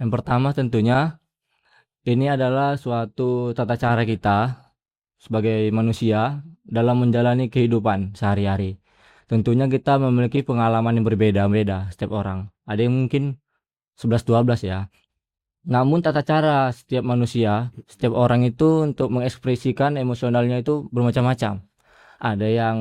Yang pertama tentunya ini adalah suatu tata cara kita sebagai manusia dalam menjalani kehidupan sehari-hari. Tentunya kita memiliki pengalaman yang berbeda-beda setiap orang. Ada yang mungkin 11-12 ya. Namun tata cara setiap manusia, setiap orang itu untuk mengekspresikan emosionalnya itu bermacam-macam. Ada yang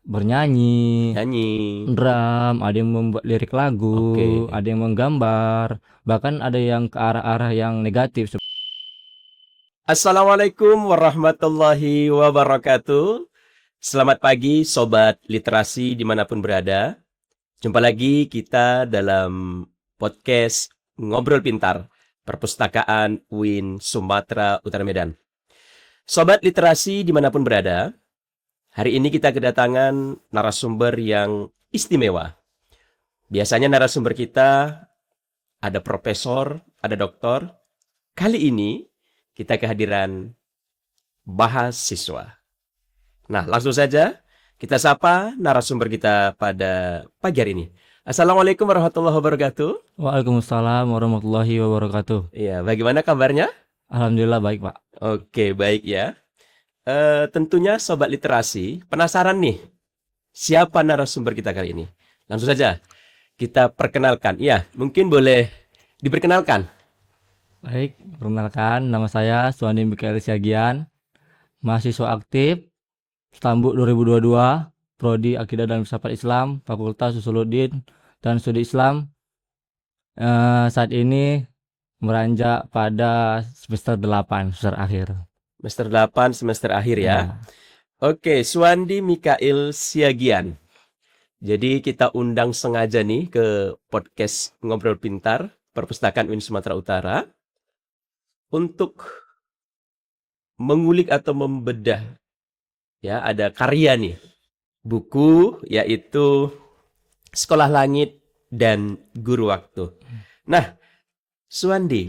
bernyanyi, Nyanyi. drum, ada yang membuat lirik lagu, Oke. ada yang menggambar, bahkan ada yang ke arah-arah yang negatif. Assalamualaikum warahmatullahi wabarakatuh. Selamat pagi Sobat Literasi dimanapun berada. Jumpa lagi kita dalam podcast Ngobrol Pintar, Perpustakaan UIN Sumatera Utara Medan. Sobat Literasi dimanapun berada, hari ini kita kedatangan narasumber yang istimewa. Biasanya narasumber kita ada profesor, ada doktor. Kali ini kita kehadiran mahasiswa. Nah, langsung saja kita sapa narasumber kita pada pagi hari ini. Assalamualaikum warahmatullahi wabarakatuh. Waalaikumsalam warahmatullahi wabarakatuh. Iya, bagaimana kabarnya? Alhamdulillah baik, Pak. Oke, baik ya. Tentunya Sobat Literasi penasaran nih, siapa narasumber kita kali ini? Langsung saja kita perkenalkan. Ya, mungkin boleh diperkenalkan. Baik, perkenalkan nama saya Suwandi Mikael Siagian, mahasiswa aktif Stambuk 2022, Prodi Akidah dan Filsafat Islam, Fakultas Usuluddin dan Studi Islam. Saat ini meranjak pada semester 8, semester akhir. Semester 8, semester akhir ya. Ya. Oke, Suwandi Mikael Siagian. Jadi kita undang sengaja nih ke podcast Ngobrol Pintar, Perpustakaan UIN Sumatera Utara, untuk mengulik atau membedah. Ya, ada karya nih, buku yaitu Sekolah Langit dan Guru Waktu. Nah, Suwandi,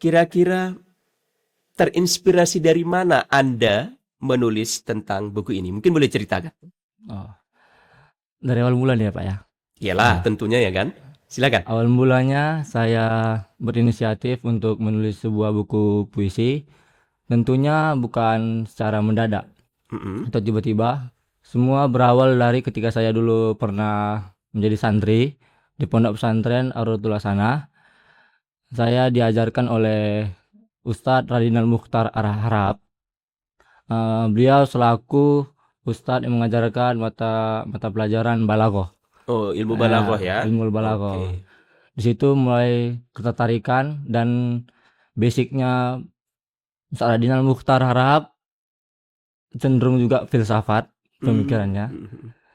kira-kira terinspirasi dari mana Anda menulis tentang buku ini? Mungkin boleh ceritakan. Oh, dari awal mula nih ya, Pak ya. Iyalah, tentunya ya kan. Silakan. Awal mulanya saya berinisiatif untuk menulis sebuah buku puisi. Tentunya bukan secara mendadak Mm-mm. atau tiba-tiba. Semua berawal dari ketika saya dulu pernah menjadi santri di Pondok Pesantren Arulatul Hasanah. Saya diajarkan oleh Ustadz Radinal Mukhtar Harahap. Beliau selaku Ustadz yang mengajarkan mata pelajaran balaghah. Oh, ilmu balaghah ya. Ilmu balaghah. Oke. Di situ mulai ketertarikan dan basicnya Ustadz Radinal Mukhtar Harahap cenderung juga filsafat pemikirannya.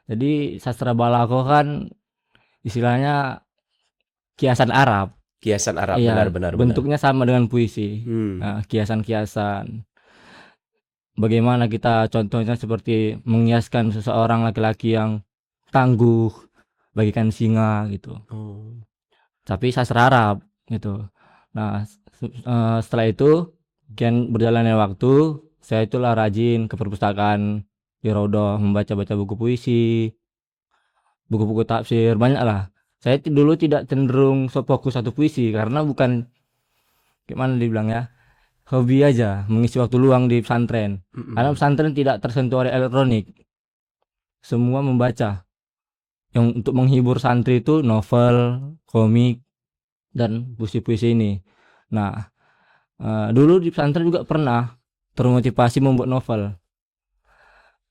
Jadi sastra balaghah kan istilahnya kiasan Arab. Kiasan Arab, Iya, benar. bentuknya sama dengan puisi. Hmm. Nah, kiasan-kiasan. Bagaimana kita contohnya seperti menghiaskan seseorang laki-laki yang tangguh bagikan singa gitu. Oh. Tapi sastra Arab gitu. Nah, setelah itu kian berjalannya waktu, saya itulah rajin ke perpustakaan di Raudhah membaca-baca buku puisi, buku-buku tafsir, banyak lah. Saya dulu tidak cenderung fokus satu puisi karena bukan gimana dibilang ya, hobi aja mengisi waktu luang di pesantren. Karena pesantren tidak tersentuh oleh elektronik. Semua membaca. Yang untuk menghibur santri itu novel, komik, dan puisi-puisi ini. Nah, dulu di pesantren juga pernah termotivasi membuat novel.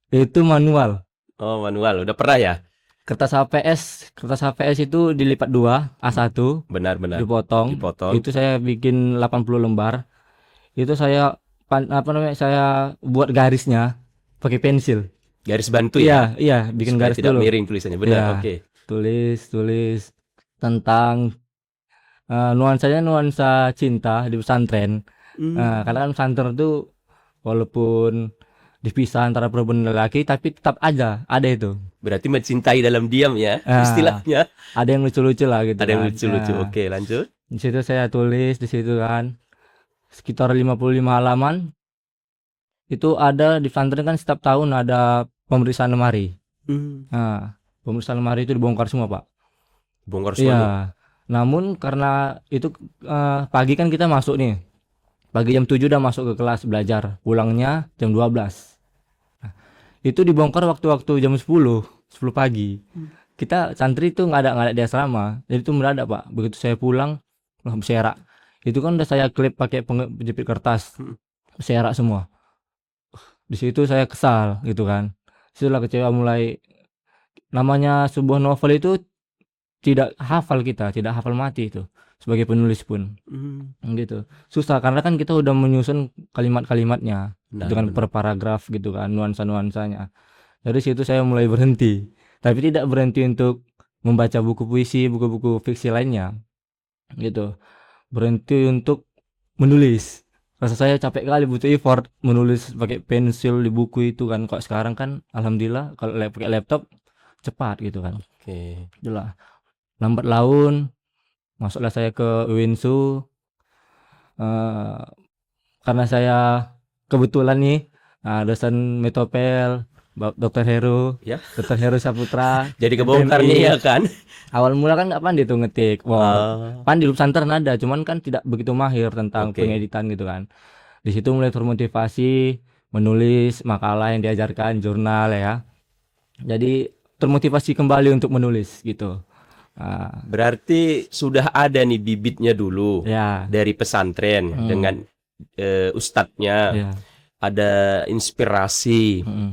Itu manual. Oh, manual. Udah pernah ya? Kertas HPS itu dilipat 2, A1, Benar. dipotong. Dipotong. Itu saya bikin 80 lembar. Itu saya saya buat garisnya pakai pensil. Garis bantu ya? Iya, bikin Supaya garis tidak dulu. miring tulisannya. Benar, Iya. oke. Tulis tentang nuansanya nuansa cinta di pesantren. Karena kan pesantren itu walaupun dipisah antara perempuan dan laki, tapi tetap aja ada itu. Berarti mencintai dalam diam ya, istilahnya. Ada yang lucu-lucu lah gitu. Ada yang kan. lucu-lucu. Nah, Oke, lanjut. di situ saya tulis di situ kan sekitar 55 halaman. Itu ada di pesantren kan setiap tahun ada pemeriksaan lemari. Nah, pemeriksaan lemari itu dibongkar semua, Pak. Bongkar semua tuh. Iya. Namun karena itu pagi kan kita masuk nih. Pagi jam 7 udah masuk ke kelas belajar. Pulangnya jam 12. Itu dibongkar waktu-waktu jam 10 pagi. Kita santri itu nggak ada di asrama. Jadi itu mendadak, Pak. Begitu saya pulang, lah berserakan. Itu kan udah saya klip pakai penjepit kertas. Berserakan semua. Di situ saya kesal gitu kan. Situlah kecewa mulai. Namanya sebuah novel itu tidak hafal mati itu sebagai penulis pun gitu. Susah karena kan kita udah menyusun kalimat-kalimatnya dengan per paragraf gitu kan, nuansa-nuansanya. Dari situ saya mulai berhenti, tapi tidak berhenti untuk membaca buku puisi, buku-buku fiksi lainnya gitu. Berhenti untuk menulis. Rasa saya capek kali, butuh effort menulis pakai pensil di buku itu kan. Kok sekarang kan alhamdulillah kalau pakai laptop cepat gitu kan. Oke. Itulah. Lambat laun masuklah saya ke UINSU, karena saya kebetulan nih dosen Metopel Dr. Heru, Ya. Dr. Heru Saputra. Jadi kebongkarnya MPMI. ya kan? Awal mula kan nggak pandai tuh ngetik. Ah, Pandai di pesantren ada, cuman kan tidak begitu mahir tentang Oke. pengeditan gitu kan. Di situ mulai termotivasi menulis makalah yang diajarkan, jurnal ya. Jadi termotivasi kembali untuk menulis gitu. Berarti sudah ada nih bibitnya dulu Ya, dari pesantren dengan ustadznya, ya. ada inspirasi, Mm.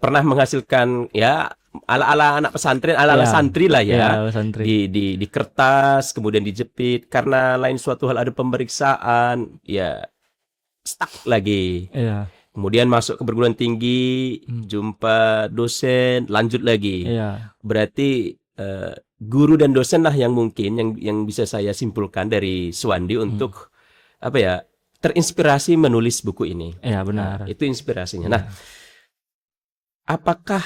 pernah menghasilkan ya ala-ala anak pesantren, ala-ala Ya. santri lah ya. Ya, santri. Di kertas, kemudian dijepit karena lain suatu hal ada pemeriksaan, ya stuck lagi. Iya, Kemudian masuk ke perguruan tinggi, jumpa dosen, lanjut lagi. iya, Berarti guru dan dosen lah yang mungkin yang bisa saya simpulkan dari Suwandi untuk apa ya, terinspirasi menulis buku ini. iya benar. Itu inspirasinya. Nah, apakah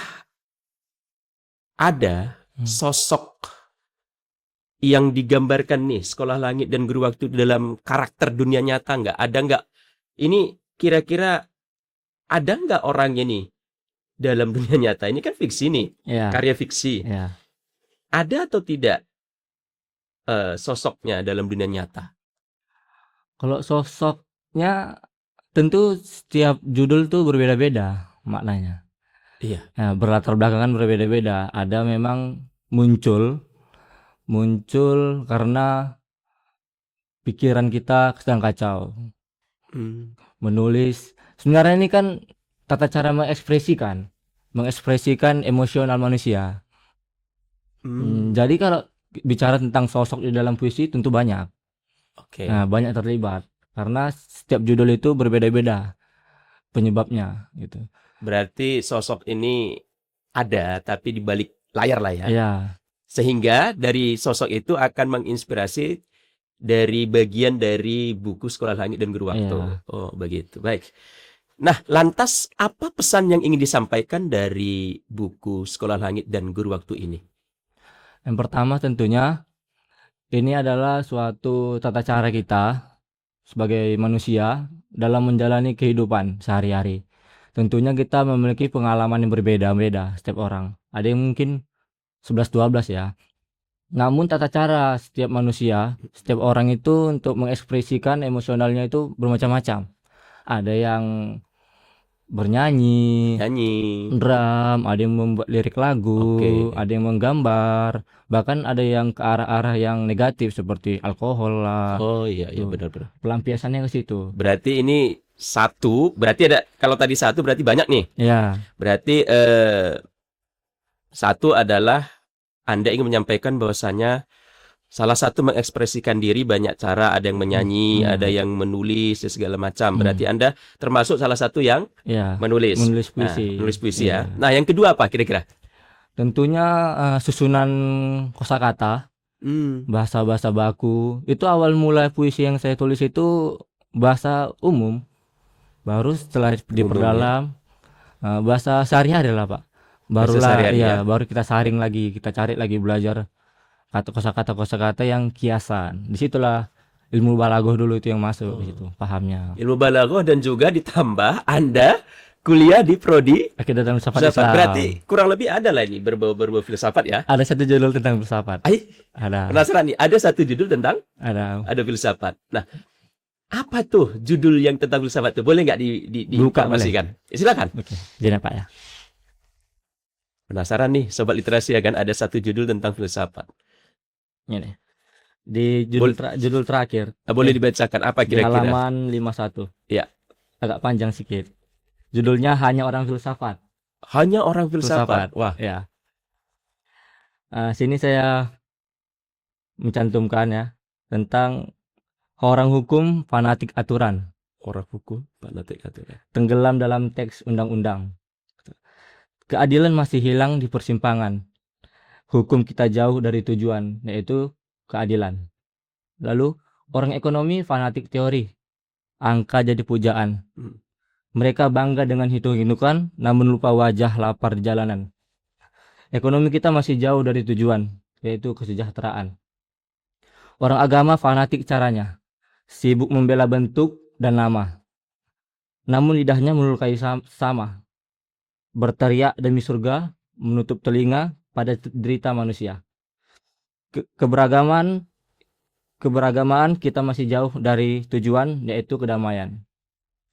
ada sosok yang digambarkan nih Sekolah Langit dan Guru Waktu dalam karakter dunia nyata nggak? Ada nggak? Ini kira-kira ada nggak orangnya nih dalam dunia nyata? Ini kan fiksi nih, Iya, karya fiksi. iya. Ada atau tidak sosoknya dalam dunia nyata? Kalau sosoknya tentu setiap judul tuh berbeda-beda maknanya. Iya. Nah, berlatar belakangan berbeda-beda. Ada memang muncul karena pikiran kita sedang kacau. Menulis. Sebenarnya ini kan tata cara mengekspresikan emosional manusia. Jadi kalau bicara tentang sosok di dalam puisi tentu banyak. Oke. Nah, banyak terlibat karena setiap judul itu berbeda-beda penyebabnya gitu. Berarti sosok ini ada tapi di balik layar lah ya. Iya, Sehingga dari sosok itu akan menginspirasi dari bagian dari buku Sekolah Langit dan Guru Waktu. Iya. Oh, begitu. Baik. Nah, lantas apa pesan yang ingin disampaikan dari buku Sekolah Langit dan Guru Waktu ini? Yang pertama tentunya ini adalah suatu tata cara kita sebagai manusia dalam menjalani kehidupan sehari-hari. Tentunya kita memiliki pengalaman yang berbeda-beda setiap orang. Ada yang mungkin 11-12 ya. Namun tata cara setiap manusia, setiap orang itu untuk mengekspresikan emosionalnya itu bermacam-macam. Ada yang bernyanyi, Nyanyi. drum, ada yang membuat lirik lagu, Oke. ada yang menggambar, bahkan ada yang ke arah-arah yang negatif seperti alkohol lah. Oh iya, Tuh. benar-benar. Pelampiasannya ke situ. Berarti ini satu, berarti ada, kalau tadi satu berarti banyak nih. Ya, Berarti satu adalah Anda ingin menyampaikan bahwasanya salah satu mengekspresikan diri banyak cara, ada yang menyanyi, ada yang menulis, dan segala macam. Berarti Anda termasuk salah satu yang ya. menulis. Menulis Nah, puisi. menulis puisi ya. Iya. Nah, yang kedua apa kira-kira? Tentunya susunan kosakata, bahasa-bahasa baku. Itu awal mulai puisi yang saya tulis itu bahasa umum. Baru setelah diperdalam bahasa sehari-hari lah, Pak. Barulah sehari-hari ya. baru kita saring lagi, kita cari lagi belajar kosakata yang kiasan. Disitulah ilmu balaghah dulu itu yang masuk di situ, pahamnya. Ilmu balaghah dan juga ditambah Anda kuliah di prodi Akidah dan filsafat filsafat. Islam. Berarti kurang lebih ada lah ini berbau-berbau filsafat ya. Ada satu judul tentang filsafat. Ai, Ada. penasaran nih, ada satu judul tentang Ada. ada filsafat. Nah, apa tuh judul yang tentang filsafat tuh? Boleh nggak Buka, diinformasikan? Silakan. Oke. Jadi Pak ya. Penasaran nih, sobat literasi ya kan, ada satu judul tentang filsafat. Ini. Di judul terakhir. Boleh dibacakan apa Di kira-kira? halaman 51. Ya. Agak panjang sedikit. Judulnya Hanya Orang Filsafat. Hanya orang filsafat. Wah, Ya. Sini saya mencantumkan ya tentang orang hukum fanatik aturan, orang hukum fanatik aturan. tenggelam dalam teks undang-undang. Keadilan masih hilang di persimpangan. Hukum kita jauh dari tujuan, yaitu keadilan. Lalu orang ekonomi fanatik teori. Angka jadi pujaan. Mereka bangga dengan hitung-hitungan, namun lupa wajah lapar di jalanan. Ekonomi kita masih jauh dari tujuan, yaitu kesejahteraan. Orang agama fanatik caranya, sibuk membela bentuk dan nama. Namun lidahnya melukai sama. Berteriak demi surga, menutup telinga pada derita manusia. Keberagaman kita masih jauh dari tujuan, yaitu kedamaian.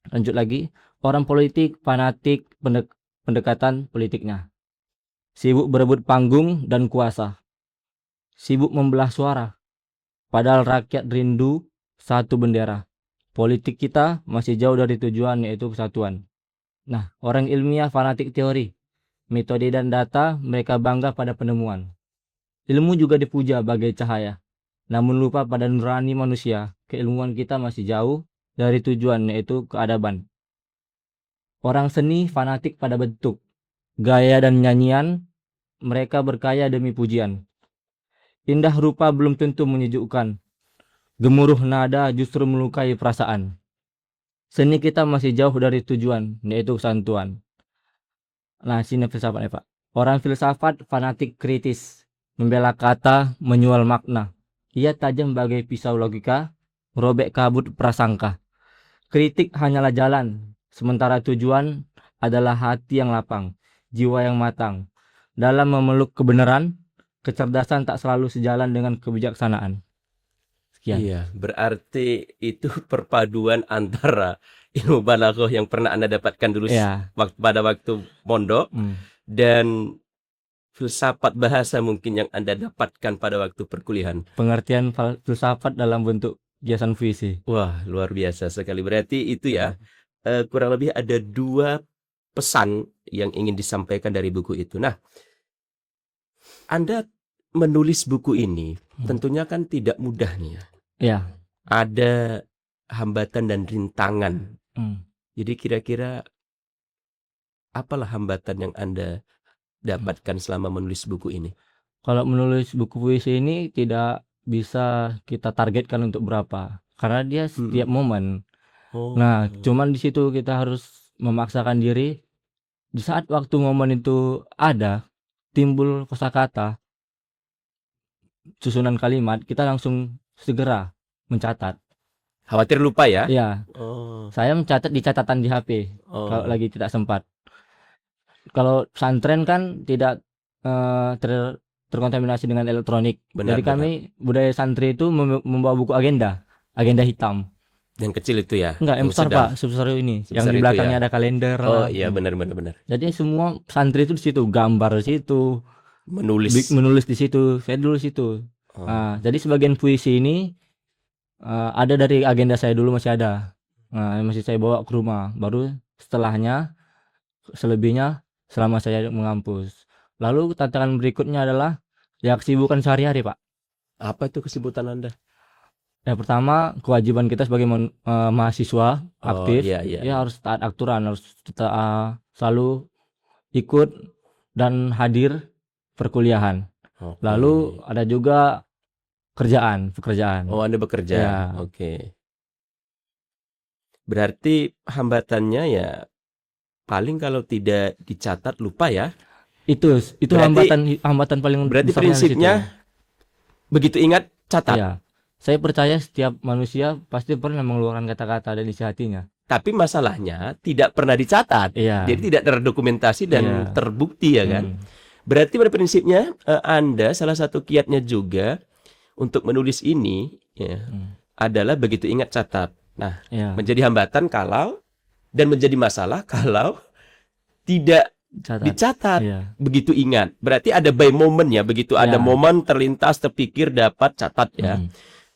Lanjut lagi, orang politik fanatik pendekatan politiknya. Sibuk berebut panggung dan kuasa. Sibuk membelah suara. Padahal rakyat rindu satu bendera. Politik kita masih jauh dari tujuan, yaitu persatuan. Nah, orang ilmiah fanatik teori. Metode dan data mereka bangga pada penemuan. Ilmu juga dipuja bagai cahaya. Namun lupa pada nurani manusia. Keilmuan kita masih jauh dari tujuan, yaitu keadaban. Orang seni fanatik pada bentuk, gaya dan nyanyian, mereka berkaya demi pujian. Indah rupa belum tentu menyejukkan, gemuruh nada justru melukai perasaan. Seni kita masih jauh dari tujuan, yaitu kesantuan. Nah, sini filsafatnya Pak. Orang filsafat fanatik kritis, membela kata, menyual makna. Ia tajam bagai pisau logika, merobek kabut prasangka. Kritik hanyalah jalan, sementara tujuan adalah hati yang lapang, jiwa yang matang. Dalam memeluk kebenaran, kecerdasan tak selalu sejalan dengan kebijaksanaan. Sekian. Iya, berarti itu perpaduan antara ilmu balaghah yang pernah Anda dapatkan dulu pada waktu mondok dan filsafat bahasa mungkin yang Anda dapatkan pada waktu perkuliahan. Pengertian filsafat dalam bentuk hiasan puisi. Wah, luar biasa sekali. Berarti itu ya, kurang lebih ada 2 pesan yang ingin disampaikan dari buku itu. Nah, Anda menulis buku ini tentunya kan tidak mudah nih ya. Ya. Ada hambatan dan rintangan. Jadi kira-kira apalah hambatan yang Anda dapatkan selama menulis buku ini? Kalau menulis buku puisi ini tidak bisa kita targetkan untuk berapa, karena dia setiap momen. Nah, cuman di situ kita harus memaksakan diri. Di saat waktu momen itu ada, timbul kosakata, susunan kalimat, kita langsung segera mencatat. Khawatir lupa ya? Iya. Saya mencatat di catatan di HP kalau lagi tidak sempat. Kalau pesantren kan tidak terkontaminasi dengan elektronik. Jadi kami budaya santri itu membawa buku agenda hitam. Yang kecil itu ya? Enggak, yang besar Pak, sebesar ini. Yang di belakangnya ada kalender. Oh iya, benar. Jadi semua santri itu di situ, gambar di situ, menulis di situ. Saya dulu di situ. Nah, jadi sebagian puisi ini ada dari agenda saya dulu masih ada. Nah, masih saya bawa ke rumah. Baru setelahnya, selebihnya selama saya mengampus. Lalu tantangan berikutnya adalah ya kesibukan sehari-hari Pak. Apa itu kesibukan Anda? Yang pertama, kewajiban kita sebagai mahasiswa aktif, iya. ya harus taat aturan, harus selalu ikut dan hadir perkuliahan. Lalu ada juga pekerjaan. Oh, Anda bekerja. Ya. Oke. Berarti hambatannya ya paling kalau tidak dicatat lupa ya. Itu hambatan paling berarti besarnya prinsipnya begitu ingat catat. Ya. Saya percaya setiap manusia pasti pernah mengeluarkan kata-kata dari isi hatinya. Tapi masalahnya tidak pernah dicatat. Iya. Jadi tidak terdokumentasi dan Iya. terbukti ya kan. Berarti pada prinsipnya Anda salah satu kiatnya juga untuk menulis ini ya, adalah begitu ingat catat. Nah, Iya. menjadi hambatan kalau dan menjadi masalah kalau tidak Catat. dicatat. Iya. Begitu ingat. Berarti ada by moment ya, begitu ada Ya. momen terlintas terpikir dapat catat ya.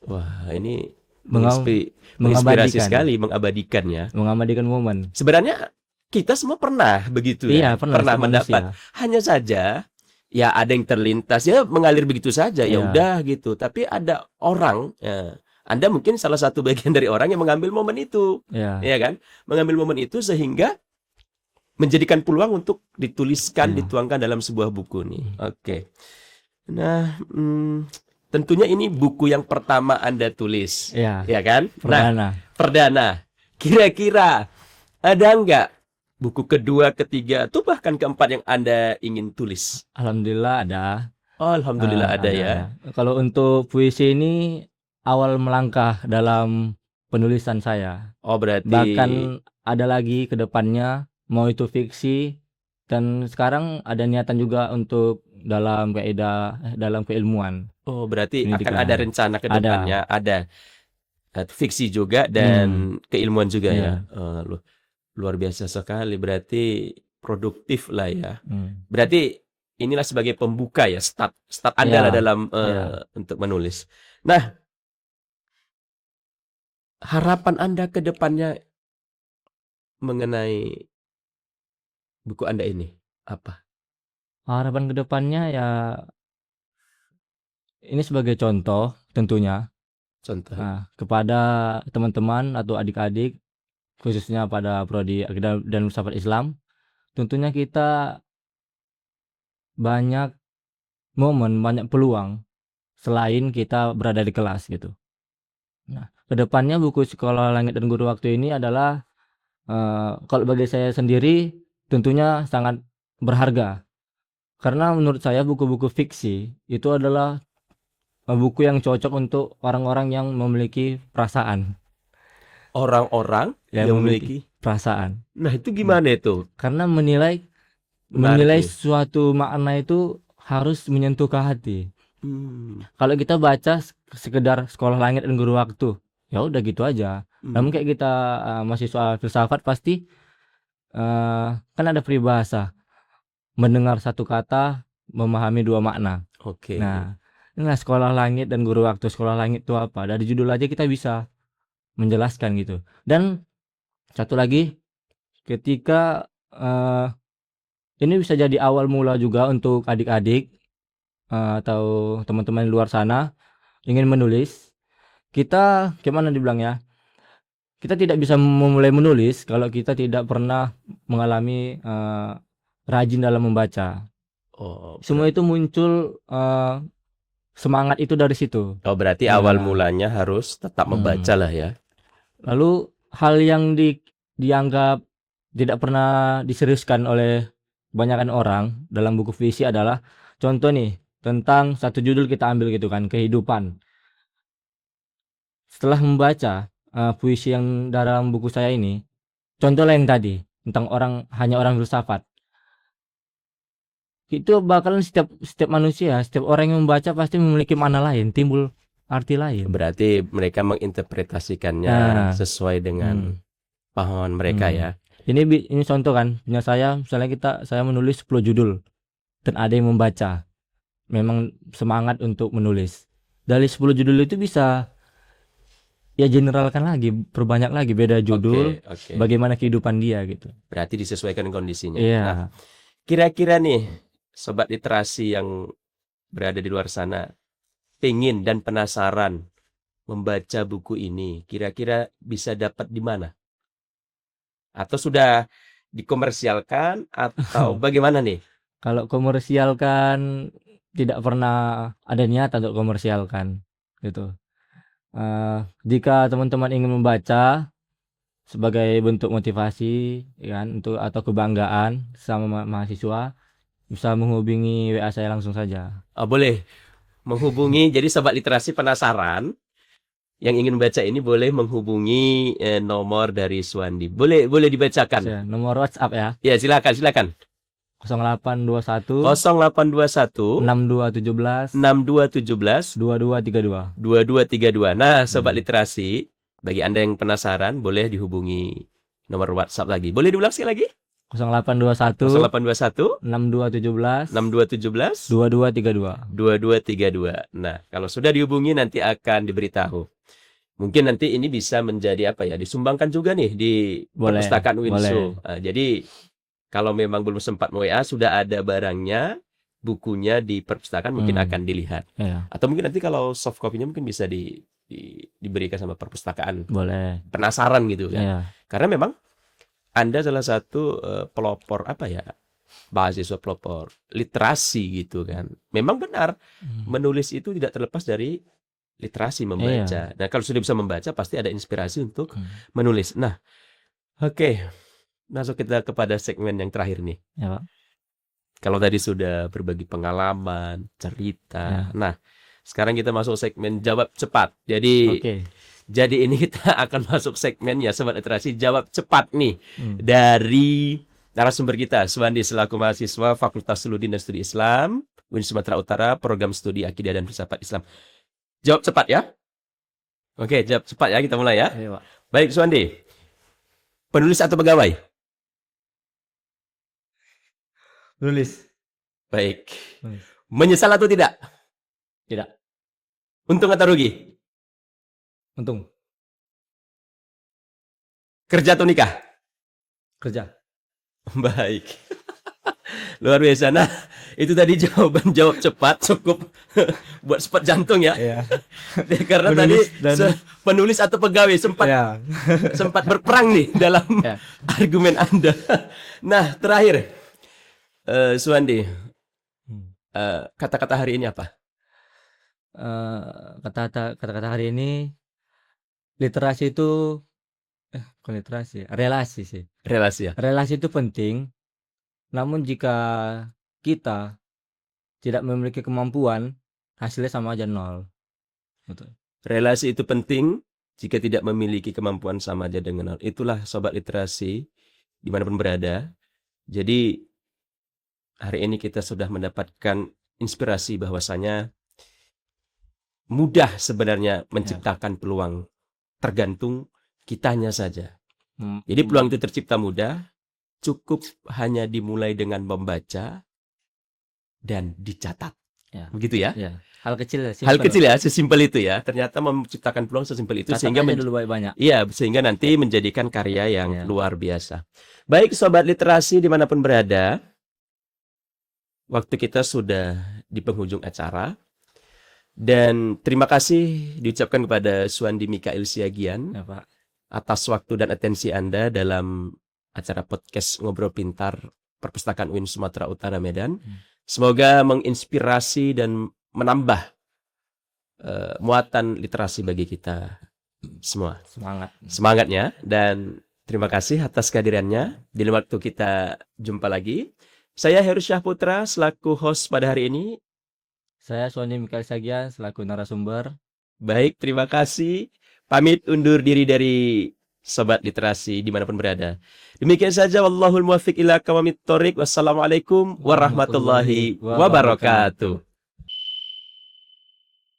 Wah, ini menginspirasi Mengabadikan. sekali, mengabadikan ya. Mengabadikan momen. Sebenarnya kita semua pernah begitu Iya, ya, pernah setiap mendapat. manusia. Hanya saja ya ada yang terlintas ya mengalir begitu saja ya Iya. udah gitu. Tapi ada orang ya, Anda mungkin salah satu bagian dari orang yang mengambil momen itu. Iya. Ya kan? Mengambil momen itu sehingga menjadikan peluang untuk dituliskan, Iya. dituangkan dalam sebuah buku nih. Oke. Nah, tentunya ini buku yang pertama Anda tulis. Iya. Ya kan? Nah, Perdana. perdana. Kira-kira ada nggak buku kedua, ketiga, atau bahkan keempat yang Anda ingin tulis? Alhamdulillah ada. Oh, alhamdulillah ada ya. Kalau untuk puisi ini awal melangkah dalam penulisan saya. Oh, berarti Bahkan ada lagi ke depannya, mau itu fiksi, dan sekarang ada niatan juga untuk dalam keilmuan. oh, berarti akan pendidikan. ada rencana ke depannya, ada fiksi juga dan keilmuan juga Iya. ya. Luar biasa sekali, berarti produktif lah ya. Berarti inilah sebagai pembuka ya, start Anda lah Iya. dalam Iya. untuk menulis. Nah, harapan Anda ke depannya mengenai buku Anda ini apa? Harapan kedepannya ya, ini sebagai contoh tentunya Contoh. kepada teman-teman atau adik-adik, khususnya pada prodi Akidah dan Filsafat Islam. Tentunya kita banyak momen, banyak peluang selain kita berada di kelas gitu. Nah, kedepannya buku Sekolah Langit dan Guru Waktu ini adalah kalau bagi saya sendiri tentunya sangat berharga, karena menurut saya buku-buku fiksi itu adalah buku yang cocok untuk orang-orang yang memiliki perasaan. Orang-orang yang memiliki perasaan. Nah, itu gimana itu? Karena menilai Menarik nih. suatu makna itu harus menyentuh ke hati. Kalau kita baca sekedar Sekolah Langit dan Guru Waktu, ya udah gitu aja. Namun kayak kita mahasiswa filsafat pasti kan ada peribahasa, mendengar satu kata memahami dua makna. Oke. Nah, inilah Sekolah Langit dan Guru Waktu. Sekolah Langit itu apa? Dari judul aja kita bisa menjelaskan gitu. Dan satu lagi, ketika ini bisa jadi awal mula juga untuk adik-adik atau teman-teman di luar sana ingin menulis. Kita gimana dibilang ya, kita tidak bisa memulai menulis kalau kita tidak pernah mengalami rajin dalam membaca. Semua itu muncul semangat itu dari situ. Oh, berarti awal mulanya harus tetap membaca lah ya. Lalu hal yang dianggap tidak pernah diseriuskan oleh kebanyakan orang dalam buku fiksi adalah, contoh nih, tentang satu judul kita ambil gitu kan, kehidupan. Setelah membaca puisi yang dalam buku saya ini, contoh yang tadi tentang hanya orang filsafat, itu bakalan setiap manusia, setiap orang yang membaca pasti memiliki makna lain, timbul arti lain. Berarti mereka menginterpretasikannya sesuai dengan pahaman mereka ya. Ini contoh kan, punya saya, misalnya saya menulis 10 judul dan ada yang membaca, memang semangat untuk menulis. Dari 10 judul itu bisa ya generalkan lagi, perbanyak lagi beda judul, bagaimana kehidupan dia gitu. Berarti disesuaikan kondisinya. Iya. Nah, kira-kira nih sobat literasi yang berada di luar sana, pengen dan penasaran membaca buku ini, kira-kira bisa dapat di mana? Atau sudah dikomersialkan atau bagaimana nih? Kalau komersialkan tidak pernah ada niat untuk komersialkan gitu. Jika teman-teman ingin membaca sebagai bentuk motivasi kan, atau kebanggaan sama mahasiswa, bisa menghubungi WA saya langsung saja. Boleh menghubungi. Jadi sobat literasi penasaran yang ingin membaca ini boleh menghubungi nomor dari Suwandi. Boleh dibacakan. Ya, nomor WhatsApp ya. Ya, silakan. 0821 0821 6217 6217 2232. 2232. Nah, sobat literasi, bagi Anda yang penasaran boleh dihubungi nomor WhatsApp lagi. Boleh diulang sekali lagi? 0821 0821 6217 6217 2232. 2232. Nah, kalau sudah dihubungi nanti akan diberitahu. Mungkin nanti ini bisa menjadi apa ya? Disumbangkan juga nih di Boleh, perpustakaan Winsu. boleh. Nah, jadi kalau memang belum sempat WA, sudah ada barangnya, bukunya di perpustakaan mungkin akan dilihat. Ya, Atau mungkin nanti kalau soft copy-nya mungkin bisa diberikan sama perpustakaan. boleh. Penasaran gitu kan. Ya, Karena memang Anda salah satu pelopor apa ya? Mahasiswa pelopor literasi gitu kan. Memang benar, menulis itu tidak terlepas dari literasi membaca. Nah, kalau sudah bisa membaca pasti ada inspirasi untuk menulis. Nah, oke. Masuk kita kepada segmen yang terakhir nih. ya Pak. Kalau tadi sudah berbagi pengalaman, cerita. Nah, sekarang kita masuk segmen jawab cepat. Jadi Oke. Jadi ini kita akan masuk segmen ya Sobat Literasi jawab cepat nih dari narasumber kita Suwandi selaku mahasiswa Fakultas Suludin dan Studi Islam UIN Sumatera Utara Program Studi Akidah dan Filsafat Islam. Jawab cepat ya. Oke, jawab cepat ya, kita mulai ya. Iya, Pak. Baik Suwandi. Penulis atau pegawai? Nulis. Baik. Nulis. Menyesal atau tidak? Tidak. Untung atau rugi? Untung. Kerja atau nikah? Kerja. Baik. Luar biasa. Nah, itu tadi jawaban jawab cepat cukup buat spot jantung ya. Iya. Karena Penulis tadi dan- penulis atau pegawai sempat Ya. sempat berperang nih dalam Ya. argumen Anda. Nah, terakhir Suwandi, kata-kata hari ini apa? Kata-kata hari ini literasi itu bukan literasi, relasi sih. Relasi ya. Relasi itu penting. Namun jika kita tidak memiliki kemampuan, hasilnya sama aja nol. Betul. Relasi itu penting jika tidak memiliki kemampuan sama aja dengan nol. Itulah sobat literasi dimanapun berada. Jadi hari ini kita sudah mendapatkan inspirasi bahwasanya mudah sebenarnya menciptakan peluang, tergantung kitanya saja. Jadi peluang itu tercipta mudah, cukup hanya dimulai dengan membaca dan dicatat. Ya. Begitu ya? Ya. Hal kecil. Hal kecil ya, sesimpel itu ya. Ternyata menciptakan peluang sesimpel itu Catat sehingga aja dulu banyak. iya, sehingga nanti menjadikan karya yang Ya. luar biasa. Baik sobat literasi dimanapun berada, waktu kita sudah di penghujung acara. Dan terima kasih diucapkan kepada Suwandi Mikail Siagian Ya, Pak. atas waktu dan atensi Anda dalam acara podcast Ngobrol Pintar Perpustakaan UIN Sumatera Utara Medan. Semoga menginspirasi dan menambah muatan literasi bagi kita semua. Semangat. Semangatnya, dan terima kasih atas kehadirannya. Di lain waktu kita jumpa lagi. Saya Heru Syahputra selaku host pada hari ini. Saya Suwandi Mikael Siagian selaku narasumber. Baik, terima kasih. Pamit undur diri dari Sobat Literasi dimanapun berada. Demikian saja. Wallahul muwaffiq ila aqwamit thoriq. Wassalamualaikum warahmatullahi wabarakatuh.